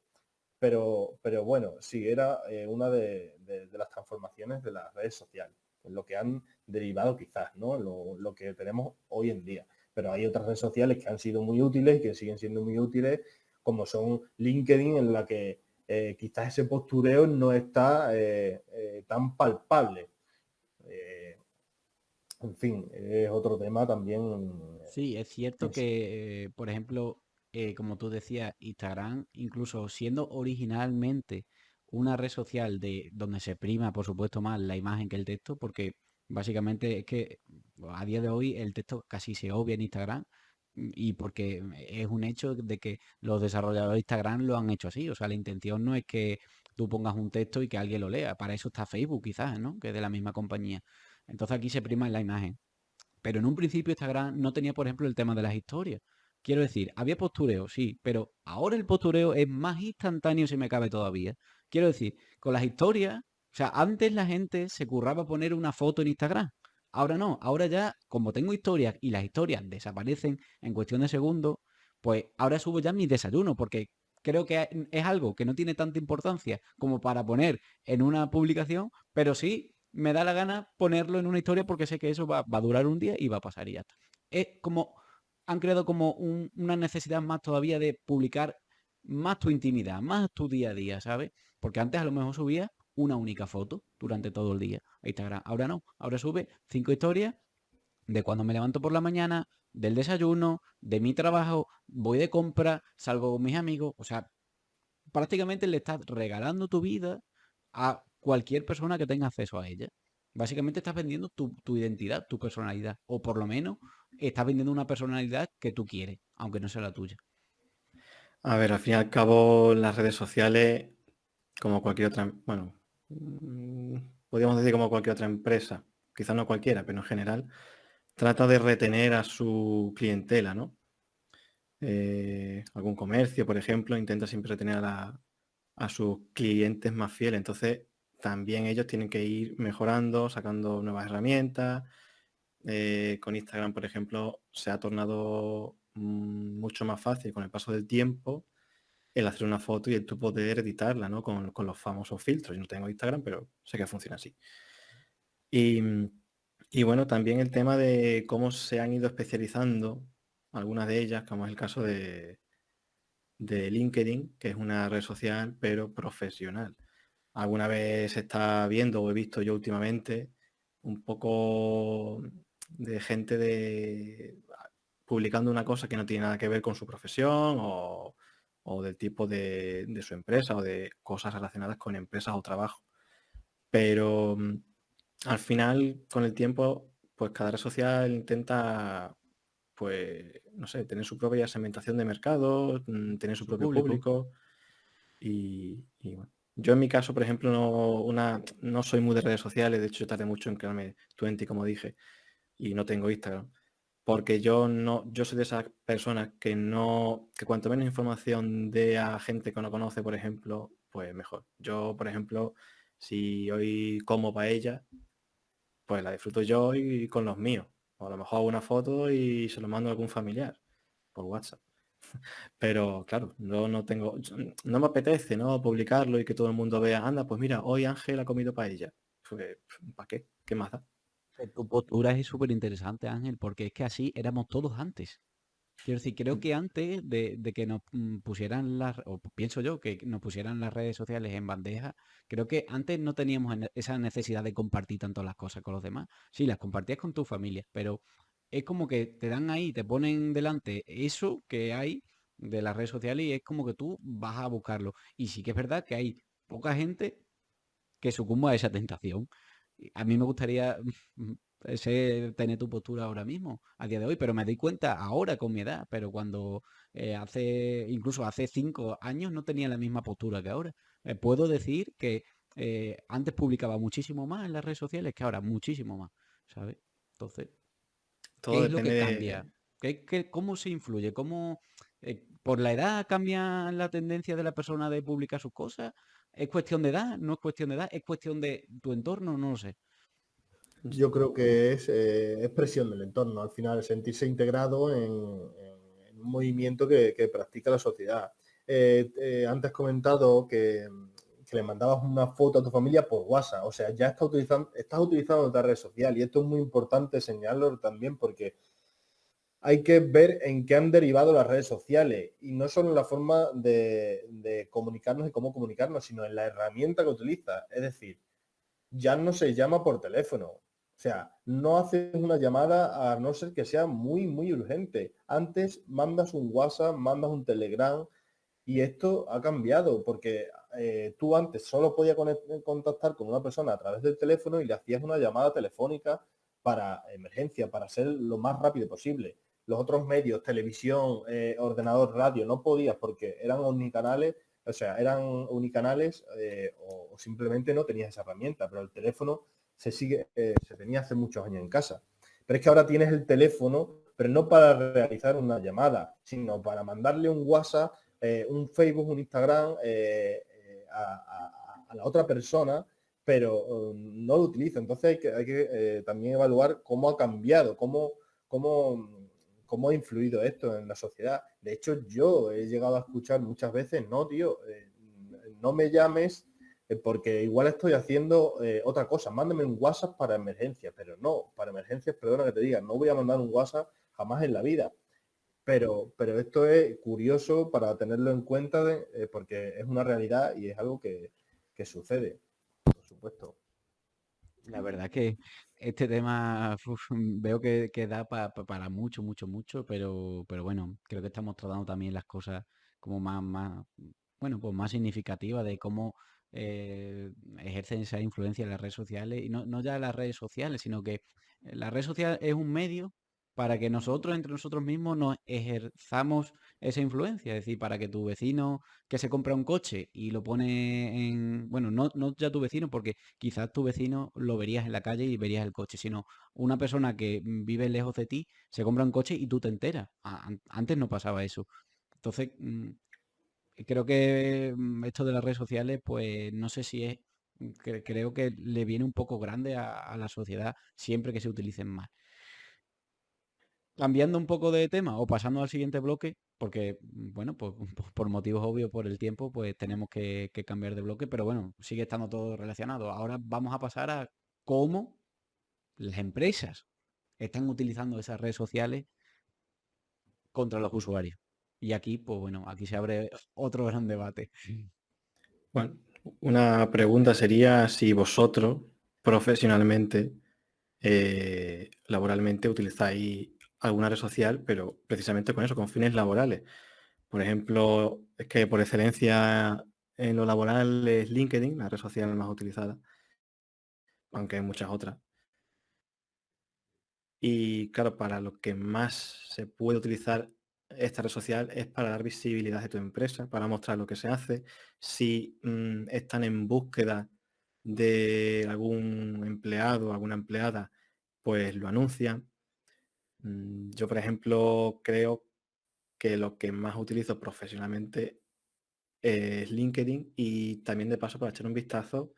Pero bueno, sí, era una de las transformaciones de las redes sociales, lo que han derivado quizás, ¿no? Lo que tenemos hoy en día. Pero hay otras redes sociales que han sido muy útiles y que siguen siendo muy útiles, como son LinkedIn, en la que quizás ese postureo no está tan palpable. En fin, es otro tema también. Sí, es cierto que, por ejemplo, como tú decías, Instagram, incluso siendo originalmente una red social de donde se prima, por supuesto, más la imagen que el texto, porque básicamente es que a día de hoy el texto casi se obvia en Instagram y porque es un hecho de que los desarrolladores de Instagram lo han hecho así. O sea, la intención no es que tú pongas un texto y que alguien lo lea. Para eso está Facebook, quizás, ¿no? Que es de la misma compañía. Entonces aquí se prima en la imagen. Pero en un principio Instagram no tenía, por ejemplo, el tema de las historias. Quiero decir, había postureo, sí, pero ahora el postureo es más instantáneo si me cabe todavía. Quiero decir, con las historias, o sea, antes la gente se curraba poner una foto en Instagram. Ahora no, ahora ya, como tengo historias y las historias desaparecen en cuestión de segundos, pues ahora subo ya mis desayunos, porque creo que es algo que no tiene tanta importancia como para poner en una publicación, pero sí me da la gana ponerlo en una historia porque sé que eso va a durar un día y va a pasar y ya está. Es como, han creado como una necesidad más todavía de publicar más tu intimidad, más tu día a día, ¿sabes? Porque antes a lo mejor subía una única foto durante todo el día a Instagram. Ahora no, ahora sube 5 historias de cuando me levanto por la mañana, del desayuno, de mi trabajo, voy de compra, salgo con mis amigos, o sea, prácticamente le estás regalando tu vida a cualquier persona que tenga acceso a ella. Básicamente estás vendiendo tu identidad, tu personalidad, o por lo menos estás vendiendo una personalidad que tú quieres, aunque no sea la tuya. A ver, al fin y al cabo, las redes sociales, como cualquier otra, bueno, podríamos decir como cualquier otra empresa, quizás no cualquiera, pero en general, trata de retener a su clientela, ¿no? Algún comercio, por ejemplo, intenta siempre retener a sus clientes más fieles. Entonces, también ellos tienen que ir mejorando, sacando nuevas herramientas. Con Instagram, por ejemplo, se ha tornado mucho más fácil con el paso del tiempo el hacer una foto y el tú poder editarla, ¿no? Con los famosos filtros. Yo no tengo Instagram, pero sé que funciona así. Y, y bueno, también el tema de cómo se han ido especializando algunas de ellas, como es el caso de LinkedIn, que es una red social, pero profesional. Alguna vez se está viendo, o he visto yo últimamente, un poco de gente publicando una cosa que no tiene nada que ver con su profesión o del tipo de su empresa o de cosas relacionadas con empresas o trabajo. Pero al final, con el tiempo, pues cada red social intenta, pues, no sé, tener su propia segmentación de mercado, tener su Su propio público. público y bueno. Yo en mi caso, por ejemplo, no soy muy de redes sociales, de hecho yo tardé mucho en crearme Twenty, como dije, y no tengo Instagram. Porque yo soy de esas personas que cuanto menos información dé a gente que no conoce, por ejemplo, pues mejor. Yo, por ejemplo, si hoy como paella, pues la disfruto yo y con los míos. O a lo mejor hago una foto y se lo mando a algún familiar por WhatsApp. Pero claro, no me apetece, ¿no? Publicarlo y que todo el mundo vea, anda, pues mira, hoy Ángel ha comido paella. Pues, ¿para qué? ¿Qué más da? Tu postura es súper interesante, Ángel, porque es que así éramos todos antes. Quiero decir, creo que antes de que nos pusieran o pienso yo, que nos pusieran las redes sociales en bandeja, creo que antes no teníamos esa necesidad de compartir tanto las cosas con los demás. Sí, las compartías con tu familia, pero es como que te dan ahí, te ponen delante eso que hay de las redes sociales y es como que tú vas a buscarlo. Y sí que es verdad que hay poca gente que sucumba a esa tentación. A mí me gustaría tener tu postura ahora mismo, a día de hoy, pero me doy cuenta ahora con mi edad, pero cuando incluso hace 5 años no tenía la misma postura que ahora. Puedo decir que antes publicaba muchísimo más en las redes sociales que ahora, muchísimo más, ¿sabes? Entonces, Todo ¿qué es lo depende que de... cambia? ¿Cómo se influye? ¿Por la edad cambia la tendencia de la persona de publicar sus cosas? ¿Es cuestión de edad? ¿No es cuestión de edad? ¿Es cuestión de tu entorno? No lo sé. Yo creo que es presión del entorno, al final, sentirse integrado en un movimiento que practica la sociedad. Antes comentado que le mandabas una foto a tu familia por WhatsApp, o sea, ya estás utilizando otra red social y esto es muy importante señalarlo también porque hay que ver en qué han derivado las redes sociales y no solo en la forma de comunicarnos y cómo comunicarnos, sino en la herramienta que utiliza. Es decir, ya no se llama por teléfono. O sea, no haces una llamada a no ser que sea muy, muy urgente. Antes mandas un WhatsApp, mandas un Telegram y esto ha cambiado porque tú antes solo podías contactar con una persona a través del teléfono y le hacías una llamada telefónica para emergencia, para ser lo más rápido posible. Los otros medios, televisión, ordenador, radio, no podías porque eran omnicanales, o sea, eran unicanales o simplemente no tenías esa herramienta, pero el teléfono se tenía hace muchos años en casa. Pero es que ahora tienes el teléfono, pero no para realizar una llamada, sino para mandarle un WhatsApp, un Facebook, un Instagram a la otra persona, pero no lo utiliza. Entonces hay que también evaluar cómo ha cambiado, cómo ha influido esto en la sociedad. De hecho, yo he llegado a escuchar muchas veces, no, tío, no me llames porque igual estoy haciendo otra cosa. Mándame un WhatsApp para emergencias, pero no, para emergencias, perdona que te diga, no voy a mandar un WhatsApp jamás en la vida. Pero esto es curioso para tenerlo en cuenta porque es una realidad y es algo que sucede, por supuesto. La verdad que este tema veo que da para mucho, mucho, mucho, pero bueno, creo que estamos tratando también las cosas como bueno, pues más significativas de cómo ejercen esa influencia en las redes sociales, y no ya las redes sociales, sino que la red social es un medio para que nosotros, entre nosotros mismos, nos ejerzamos esa influencia, es decir, para que tu vecino que se compra un coche y lo pone bueno, no ya tu vecino, porque quizás tu vecino lo verías en la calle y verías el coche, sino una persona que vive lejos de ti se compra un coche y tú te enteras. Antes no pasaba eso. Entonces, creo que esto de las redes sociales, pues no sé si creo que le viene un poco grande a la sociedad siempre que se utilicen más. Cambiando un poco de tema o pasando al siguiente bloque, porque, bueno, pues por motivos obvios, por el tiempo, pues tenemos que cambiar de bloque, pero bueno, sigue estando todo relacionado. Ahora vamos a pasar a cómo las empresas están utilizando esas redes sociales contra los usuarios. Y aquí, pues bueno, aquí se abre otro gran debate. Bueno, una pregunta sería si vosotros profesionalmente, laboralmente, utilizáis alguna red social, pero precisamente con eso, con fines laborales. Por ejemplo, es que por excelencia en lo laboral es LinkedIn, la red social más utilizada, aunque hay muchas otras. Y claro, para lo que más se puede utilizar esta red social es para dar visibilidad de tu empresa, para mostrar lo que se hace. Si están en búsqueda de algún empleado, alguna empleada, pues lo anuncian. Yo, por ejemplo, creo que lo que más utilizo profesionalmente es LinkedIn, y también de paso para echar un vistazo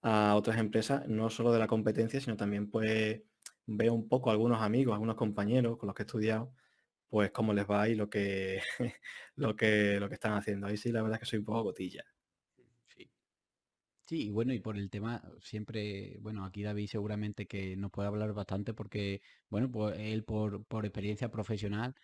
a otras empresas, no solo de la competencia, sino también pues veo un poco a algunos amigos, algunos compañeros con los que he estudiado, pues cómo les va y lo que, lo que están haciendo. Ahí sí, la verdad es que soy un poco cotilla. Sí. Sí, y bueno, y por el tema, siempre, bueno, aquí David seguramente que nos puede hablar bastante porque, bueno, pues él por experiencia profesional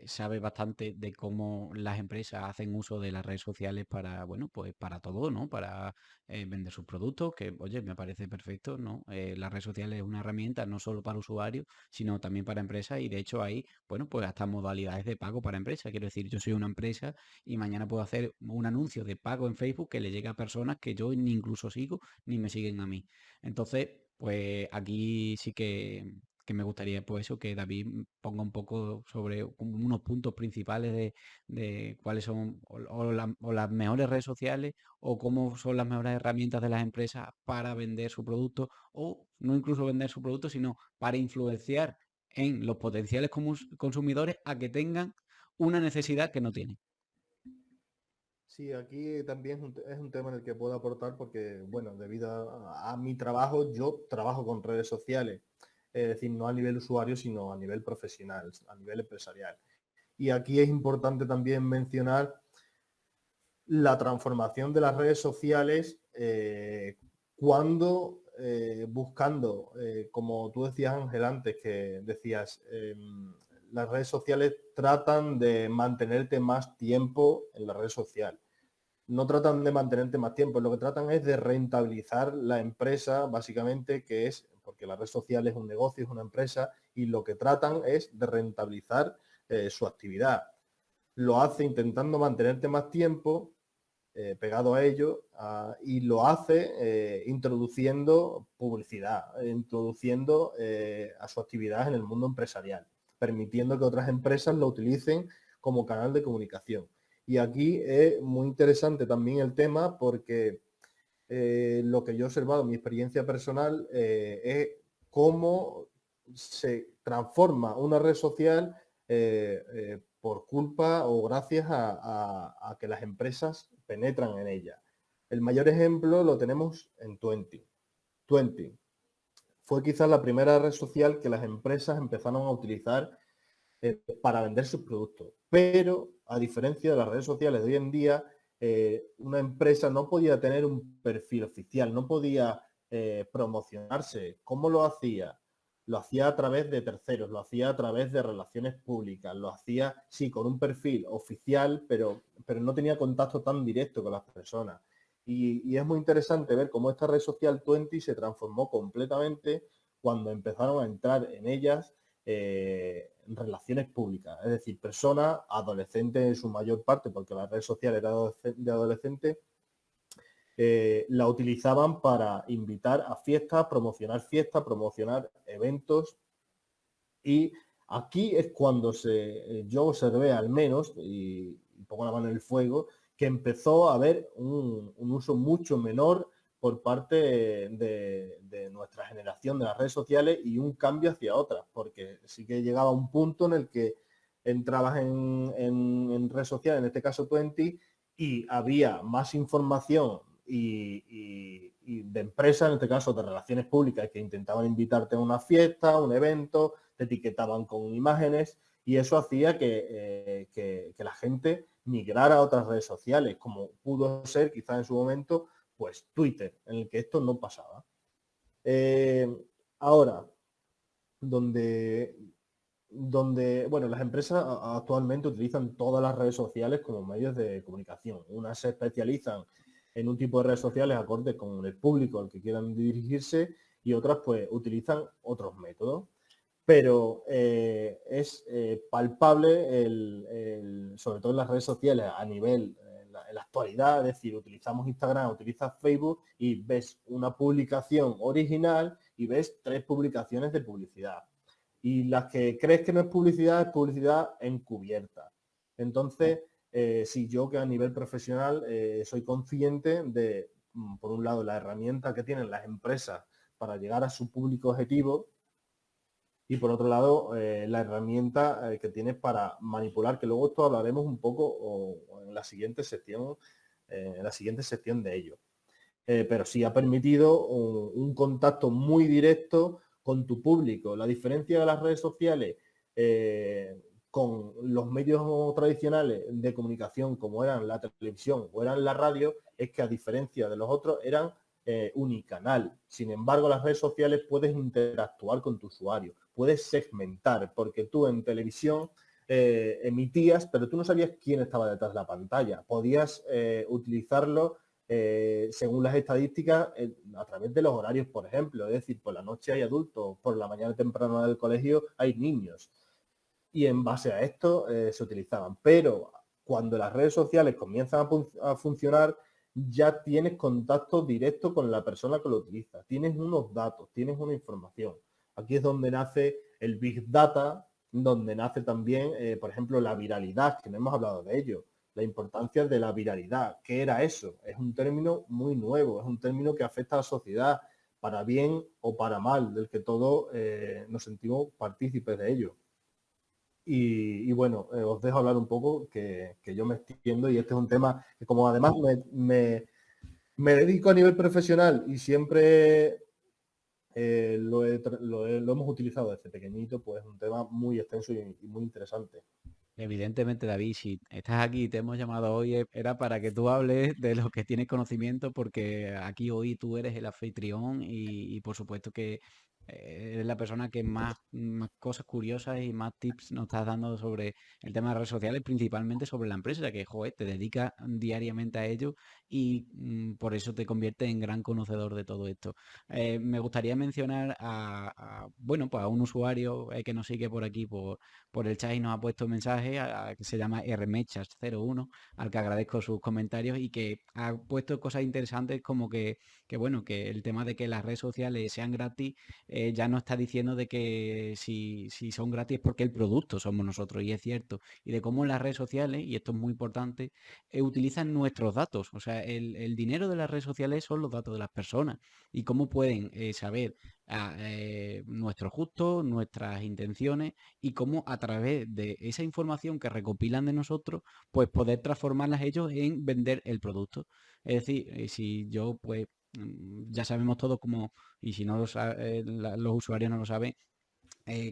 sabe bastante de cómo las empresas hacen uso de las redes sociales para, bueno, pues para todo, ¿no? Para vender sus productos, que, oye, me parece perfecto, ¿no? Las redes sociales es una herramienta no solo para usuarios, sino también para empresas y de hecho hay, bueno, pues hasta modalidades de pago para empresas. Quiero decir, yo soy una empresa y mañana puedo hacer un anuncio de pago en Facebook que le llegue a personas que yo ni incluso sigo ni me siguen a mí. Entonces, pues aquí sí que me gustaría pues eso, que David ponga un poco sobre unos puntos principales de cuáles son o las mejores redes sociales o cómo son las mejores herramientas de las empresas para vender su producto o no incluso vender su producto, sino para influenciar en los potenciales consumidores a que tengan una necesidad que no tienen. Sí, aquí también es un tema en el que puedo aportar porque, bueno, debido a mi trabajo, yo trabajo con redes sociales, es decir, no a nivel usuario, sino a nivel profesional, a nivel empresarial. Y aquí es importante también mencionar la transformación de las redes sociales cuando buscando, como tú decías Ángel antes, que decías, las redes sociales tratan de mantenerte más tiempo en la red social. No tratan de mantenerte más tiempo, lo que tratan es de rentabilizar la empresa, básicamente, que es, porque la red social es un negocio, es una empresa, y lo que tratan es de rentabilizar su actividad. Lo hace intentando mantenerte más tiempo pegado a ello y lo hace introduciendo publicidad, introduciendo a su actividad en el mundo empresarial, permitiendo que otras empresas lo utilicen como canal de comunicación. Y aquí es muy interesante también el tema porque lo que yo he observado en mi experiencia personal es cómo se transforma una red social por culpa o gracias a que las empresas penetran en ella. El mayor ejemplo lo tenemos en Twenty. Twenty fue quizás la primera red social que las empresas empezaron a utilizar para vender sus productos. Pero, a diferencia de las redes sociales de hoy en día, una empresa no podía tener un perfil oficial, no podía promocionarse. ¿Cómo lo hacía? Lo hacía a través de terceros, lo hacía a través de relaciones públicas, lo hacía, sí, con un perfil oficial, pero no tenía contacto tan directo con las personas. Y es muy interesante ver cómo esta red social Twenty se transformó completamente cuando empezaron a entrar en ellas relaciones públicas, es decir, personas, adolescentes en su mayor parte, porque la red social era de adolescentes, la utilizaban para invitar a fiestas, promocionar eventos y aquí es cuando yo observé al menos, y pongo la mano en el fuego, que empezó a haber un uso mucho menor por parte de nuestra generación de las redes sociales y un cambio hacia otras, porque sí que llegaba un punto en el que entrabas en redes sociales, en este caso Twenty, y había más información y de empresas, en este caso de relaciones públicas, que intentaban invitarte a una fiesta, a un evento, te etiquetaban con imágenes y eso hacía que la gente migrara a otras redes sociales, como pudo ser quizás en su momento, pues Twitter, en el que esto no pasaba. Ahora, bueno, las empresas actualmente utilizan todas las redes sociales como medios de comunicación. Unas se especializan en un tipo de redes sociales acorde con el público al que quieran dirigirse y otras pues utilizan otros métodos. Pero es palpable, sobre todo en las redes sociales a nivel, en la actualidad, es decir, utilizamos Instagram, utilizas Facebook y ves una publicación original y ves 3 publicaciones de publicidad. Y las que crees que no es publicidad encubierta. Entonces, si yo que a nivel profesional soy consciente de, por un lado, la herramienta que tienen las empresas para llegar a su público objetivo. Y por otro lado, la herramienta que tienes para manipular, que luego esto hablaremos un poco o en la siguiente sección de ello. Pero sí ha permitido un contacto muy directo con tu público. La diferencia de las redes sociales con los medios tradicionales de comunicación, como eran la televisión o eran la radio, es que a diferencia de los otros eran unicanal. Sin embargo, las redes sociales puedes interactuar con tu usuario, puedes segmentar, porque tú en televisión emitías, pero tú no sabías quién estaba detrás de la pantalla. Podías utilizarlo según las estadísticas a través de los horarios, por ejemplo. Es decir, por la noche hay adultos, por la mañana temprana del colegio hay niños. Y en base a esto se utilizaban. Pero cuando las redes sociales comienzan a funcionar, ya tienes contacto directo con la persona que lo utiliza. Tienes unos datos, tienes una información. Aquí es donde nace el Big Data, donde nace también, por ejemplo, la viralidad, que no hemos hablado de ello. La importancia de la viralidad. ¿Qué era eso? Es un término muy nuevo, es un término que afecta a la sociedad, para bien o para mal, del que todos nos sentimos partícipes de ello. Y bueno, os dejo hablar un poco, que yo me extiendo, y este es un tema que, como además me dedico a nivel profesional y siempre lo hemos utilizado desde pequeñito, pues es un tema muy extenso y muy interesante. Evidentemente, David, si estás aquí y te hemos llamado hoy, era para que tú hables de lo que tienes conocimiento, porque aquí hoy tú eres el anfitrión y por supuesto que eres la persona que más cosas curiosas y más tips nos estás dando sobre el tema de redes sociales, principalmente sobre la empresa, ya que, joder, te dedicas diariamente a ello y por eso te conviertes en gran conocedor de todo esto. Me gustaría mencionar bueno, pues a un usuario que nos sigue por aquí, por el chat, y nos ha puesto un mensaje que se llama rmechas01, al que agradezco sus comentarios y que ha puesto cosas interesantes como bueno, que el tema de que las redes sociales sean gratis ya no está diciendo de que si son gratis es porque el producto somos nosotros, y es cierto, y de cómo las redes sociales, y esto es muy importante, utilizan nuestros datos. O sea, el dinero de las redes sociales son los datos de las personas, y cómo pueden saber nuestros gustos, nuestras intenciones, y cómo a través de esa información que recopilan de nosotros, pues poder transformarlas ellos en vender el producto. Es decir, si yo pues ya sabemos todos cómo, y si no los usuarios no lo saben,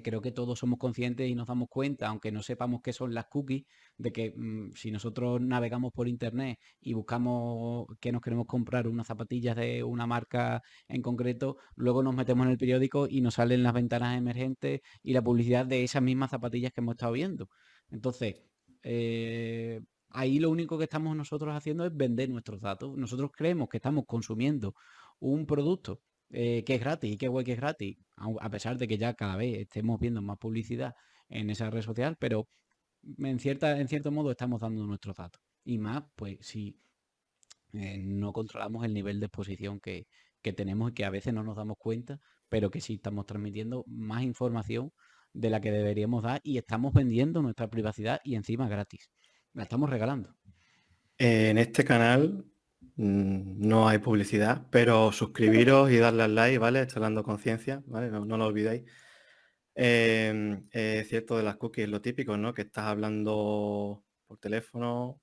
creo que todos somos conscientes y nos damos cuenta, aunque no sepamos qué son las cookies, de que si nosotros navegamos por internet y buscamos que nos queremos comprar unas zapatillas de una marca en concreto, luego nos metemos en el periódico y nos salen las ventanas emergentes y la publicidad de esas mismas zapatillas que hemos estado viendo. Entonces, ahí lo único que estamos nosotros haciendo es vender nuestros datos. Nosotros creemos que estamos consumiendo un producto que es gratis, y qué guay que es gratis, a pesar de que ya cada vez estemos viendo más publicidad en esa red social, pero en cierto modo estamos dando nuestros datos. Y más, pues si no controlamos el nivel de exposición que tenemos, y que a veces no nos damos cuenta, pero que sí estamos transmitiendo más información de la que deberíamos dar, y estamos vendiendo nuestra privacidad, y encima gratis. La estamos regalando. En este canal no hay publicidad, pero suscribiros y darle al like, ¿vale? Charlando Conciencia, ¿vale? No lo olvidéis. Es cierto de las cookies, lo típico, ¿no? Que estás hablando por teléfono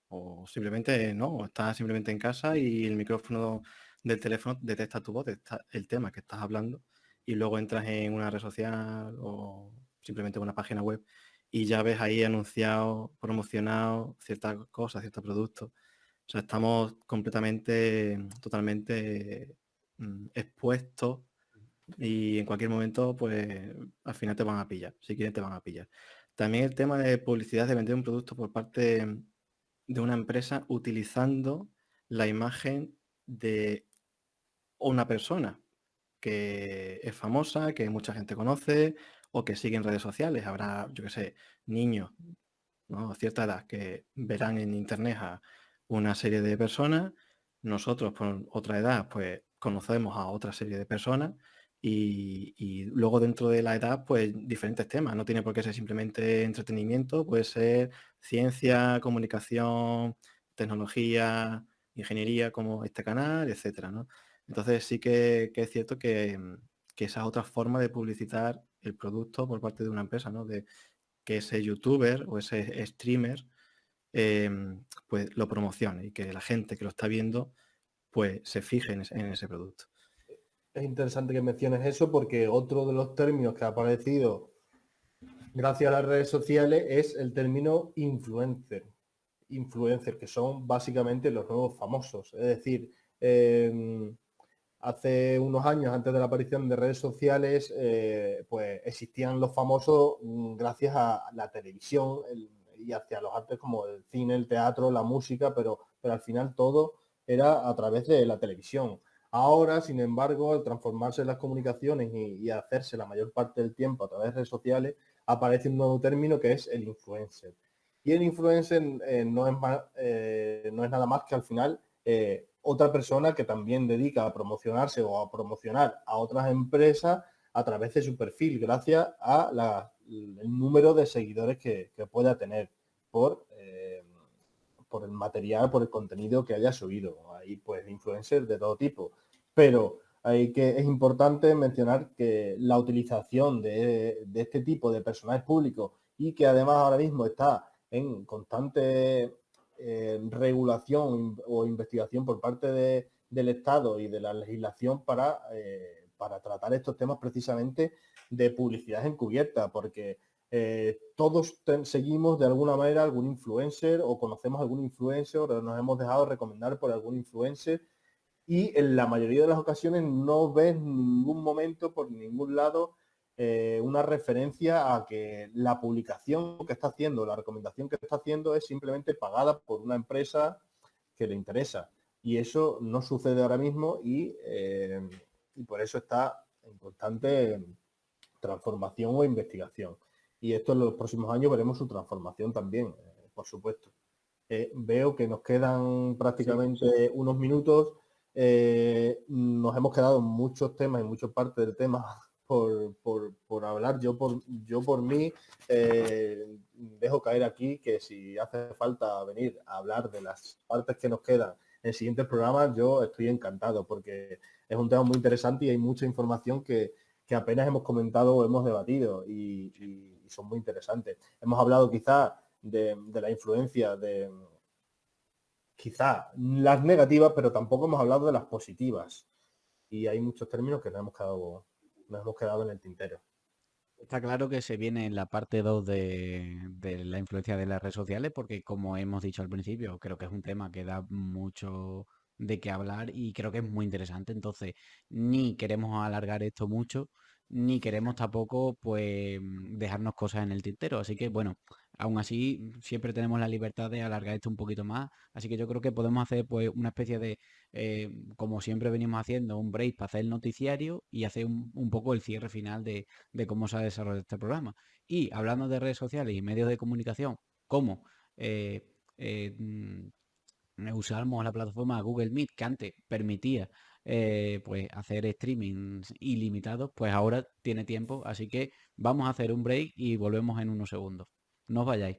o simplemente, ¿no? Estás simplemente en casa y el micrófono del teléfono detecta tu voz, detecta el tema que estás hablando, y luego entras en una red social o simplemente una página web y ya ves ahí anunciado, promocionado ciertas cosas, ciertos productos. O sea, estamos completamente, totalmente expuestos, y en cualquier momento, pues al final te van a pillar. Si quieren, te van a pillar. También el tema de publicidad, de vender un producto por parte de una empresa utilizando la imagen de una persona que es famosa, que mucha gente conoce o que sigue en redes sociales. Habrá, yo qué sé, niños, ¿no? A cierta edad, que verán en internet a una serie de personas. Nosotros, por otra edad, pues conocemos a otra serie de personas, y luego dentro de la edad, pues diferentes temas. No tiene por qué ser simplemente entretenimiento, puede ser ciencia, comunicación, tecnología, ingeniería, como este canal, etcétera, ¿no? Entonces sí que es cierto que esa es otra forma de publicitar el producto por parte de una empresa, ¿no? De que ese youtuber o ese streamer pues lo promocione y que la gente que lo está viendo pues se fije en ese producto. Es interesante que menciones eso porque otro de los términos que ha aparecido gracias a las redes sociales es el término influencer. Influencer, que son básicamente los nuevos famosos. Es decir, hace unos años, antes de la aparición de redes sociales, pues existían los famosos gracias a la televisión y hacia los artes como el cine, el teatro, la música, pero al final todo era a través de la televisión. Ahora, sin embargo, al transformarse las comunicaciones y hacerse la mayor parte del tiempo a través de redes sociales, aparece un nuevo término que es el influencer. Y el influencer no es nada más que al final otra persona que también dedica a promocionarse o a promocionar a otras empresas a través de su perfil, gracias a el número de seguidores que pueda tener por el material, por el contenido que haya subido. Hay pues influencers de todo tipo. Pero es importante mencionar que la utilización de este tipo de personajes públicos y que además ahora mismo está en constante regulación o investigación por parte del Estado y de la legislación para tratar estos temas precisamente de publicidad encubierta, porque todos seguimos de alguna manera algún influencer o conocemos algún influencer o nos hemos dejado recomendar por algún influencer y en la mayoría de las ocasiones no ves en ningún momento por ningún lado una referencia a que la publicación que está haciendo, la recomendación que está haciendo es simplemente pagada por una empresa que le interesa. Y eso no sucede ahora mismo y por eso está en constante transformación o investigación. Y esto en los próximos años veremos su transformación también, por supuesto. Veo que nos quedan prácticamente unos minutos. Nos hemos quedado en muchos temas y muchas partes del tema por hablar. Yo por mí dejo caer aquí que si hace falta venir a hablar de las partes que nos quedan en siguientes programas, yo estoy encantado porque es un tema muy interesante y hay mucha información que apenas hemos comentado o hemos debatido y son muy interesantes. Hemos hablado quizá de la influencia de quizá las negativas, pero tampoco hemos hablado de las positivas. Y hay muchos términos que nos hemos quedado en el tintero. Está claro que se viene en la parte 2 de la influencia de las redes sociales, porque como hemos dicho al principio, creo que es un tema que da mucho de qué hablar y creo que es muy interesante. Entonces, ni queremos alargar esto mucho, ni queremos tampoco, pues, dejarnos cosas en el tintero. Así que, bueno, aún así, siempre tenemos la libertad de alargar esto un poquito más. Así que yo creo que podemos hacer, pues, una especie de, como siempre venimos haciendo, un break para hacer el noticiario y hacer un poco el cierre final de cómo se ha desarrollado este programa. Y hablando de redes sociales y medios de comunicación, cómo eh, eh, usamos la plataforma Google Meet, que antes permitía pues hacer streamings ilimitados, pues ahora tiene tiempo, así que vamos a hacer un break y volvemos en unos segundos. No os vayáis.